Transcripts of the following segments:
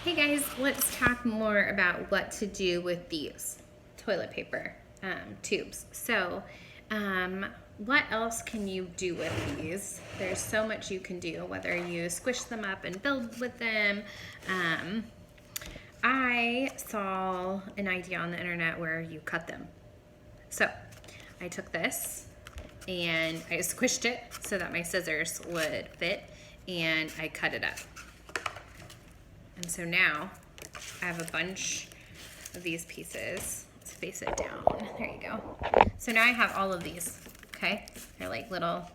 Hey guys, let's talk more about what to do with these toilet paper tubes. What else can you do with these? There's so much you can do, whether you squish them up and build with them. Um, I saw an idea on the internet where you cut them. So I took this and I squished it so that my scissors would fit, and I cut it up. And so now I have a bunch of these pieces. Let's face it down. There you go. So now I have all of these, okay? They're like little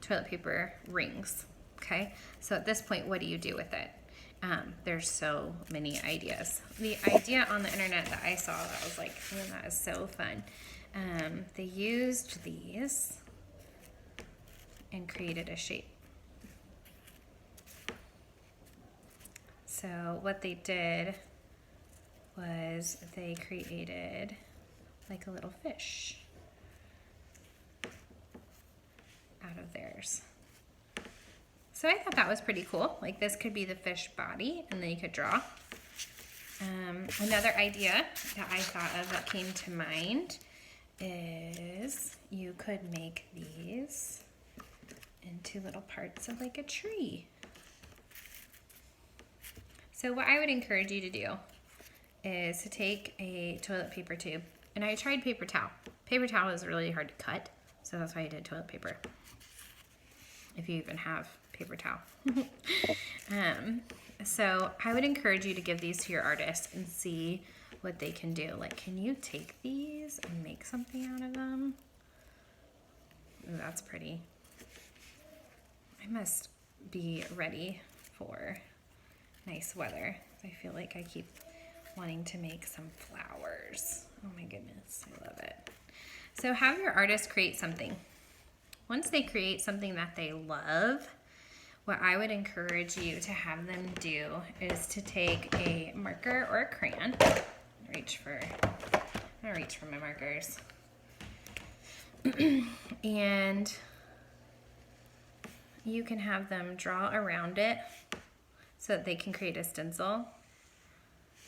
toilet paper rings, okay? So at this point, what do you do with it? There's so many ideas. The idea on the internet that I saw that was like, man, that is so fun. They used these and created a shape. So what they did was they created like a little fish out of theirs. So I thought that was pretty cool. Like this could be the fish body, and then you could draw. Another idea that I thought of that came to mind is you could make these into little parts of like a tree. So what I would encourage you to do is to take a toilet paper tube, and I tried paper towel. Paper towel is really hard to cut, so that's why I did toilet paper, if you even have paper towel. So I would encourage you to give these to your artist and see what they can do. Like, can you take these and make something out of them? Ooh, that's pretty. I must be ready for nice weather. I feel like I keep wanting to make some flowers. Oh my goodness, I love it. So have your artist create something. Once they create something that they love, what I would encourage you to have them do is to take a marker or a crayon. I'm gonna reach for my markers. And you can have them draw around it so that they can create a stencil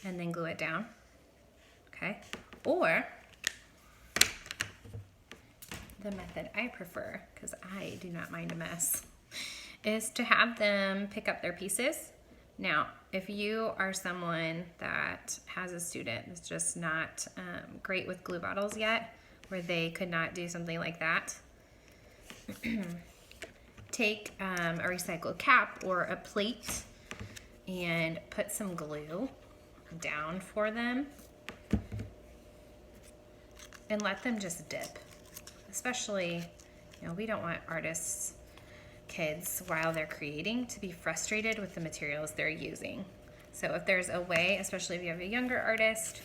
and then glue it down, okay? Or the method I prefer, because I do not mind a mess, is to have them pick up their pieces. Now, if you are someone that has a student that's just not great with glue bottles yet, where they could not do something like that, take a recycled cap or a plate and put some glue down for them and let them just dip. Especially, we don't want artists, kids, while they're creating, to be frustrated with the materials they're using. So if there's a way, especially if you have a younger artist,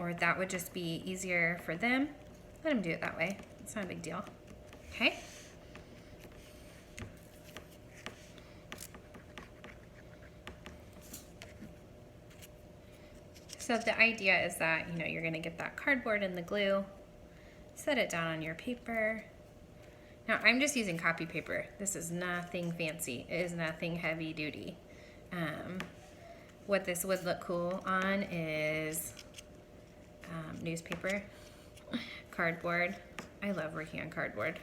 or that would just be easier for them, let them do it that way. It's not a big deal, okay? So the idea is that, you're gonna get that cardboard and the glue, set it down on your paper. Now I'm just using copy paper. This is nothing fancy. It is nothing heavy duty. What this would look cool on is newspaper, cardboard. I love working on cardboard.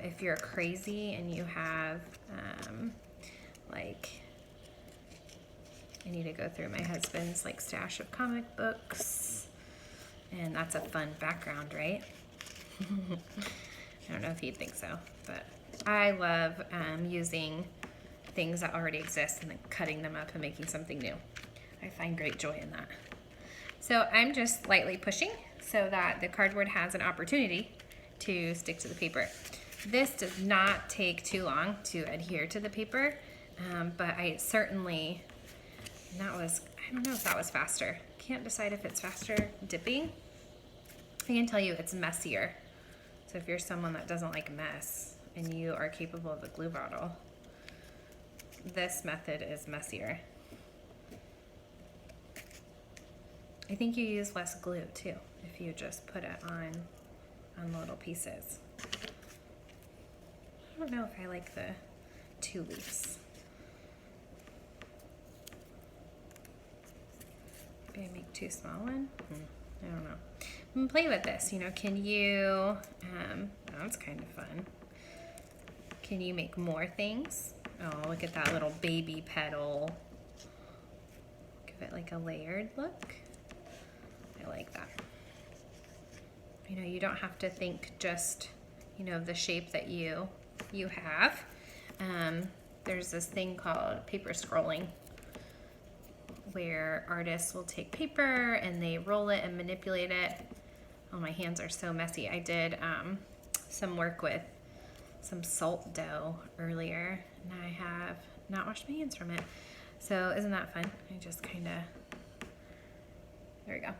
If you're crazy and you have I need to go through my husband's stash of comic books, and that's a fun background, right? I don't know if he'd think so, but I love using things that already exist and then cutting them up and making something new. I find great joy in that. So I'm just lightly pushing so that the cardboard has an opportunity to stick to the paper. This does not take too long to adhere to the paper, but I certainly, I don't know if that was faster. Can't decide if it's faster dipping. I can tell you it's messier. So if you're someone that doesn't like mess and you are capable of a glue bottle, this method is messier. I think you use less glue too if you just put it on little pieces. I don't know if I like the 2 leaves. Maybe I make too small one? I don't know. I'm gonna play with this, you know, can you, oh, that's kind of fun. Can you make more things? Oh, look at that little baby petal. Give it like a layered look. I like that. You know, you don't have to think just, you know, the shape that you have. There's this thing called paper scrolling, where artists will take paper and they roll it and manipulate it. Oh, my hands are so messy. I did some work with some salt dough earlier, and I have not washed my hands from it. So isn't that fun? I just kind of, there we go.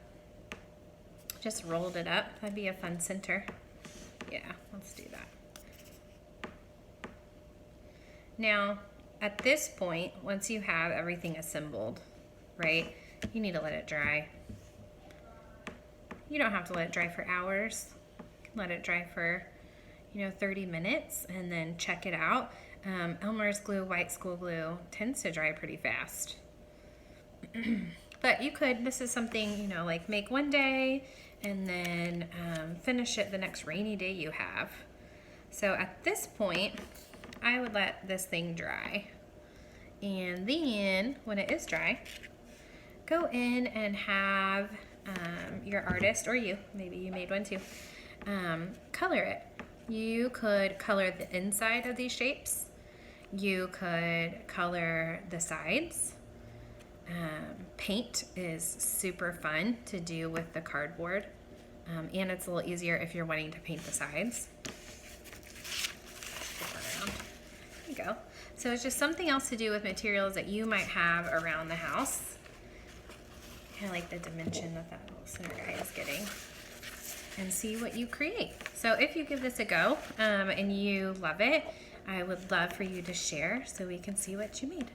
Just rolled it up. That'd be a fun center. Yeah, let's do that. Now, at this point, once you have everything assembled, right, you need to let it dry. You don't have to let it dry for hours. You can let it dry for, you know, 30 minutes and then check it out. Elmer's glue, white school glue, tends to dry pretty fast. But you could, this is something, you know, like make one day and then finish it the next rainy day you have. So at this point, I would let this thing dry. And then when it is dry, go in and have your artist, or you, maybe you made one too, color it. You could color the inside of these shapes. You could color the sides. Paint is super fun to do with the cardboard, and it's a little easier if you're wanting to paint the sides. There you go. So it's just something else to do with materials that you might have around the house. I like the dimension that that little center guy is getting. And see what you create. So if you give this a go and you love it, I would love for you to share so we can see what you made.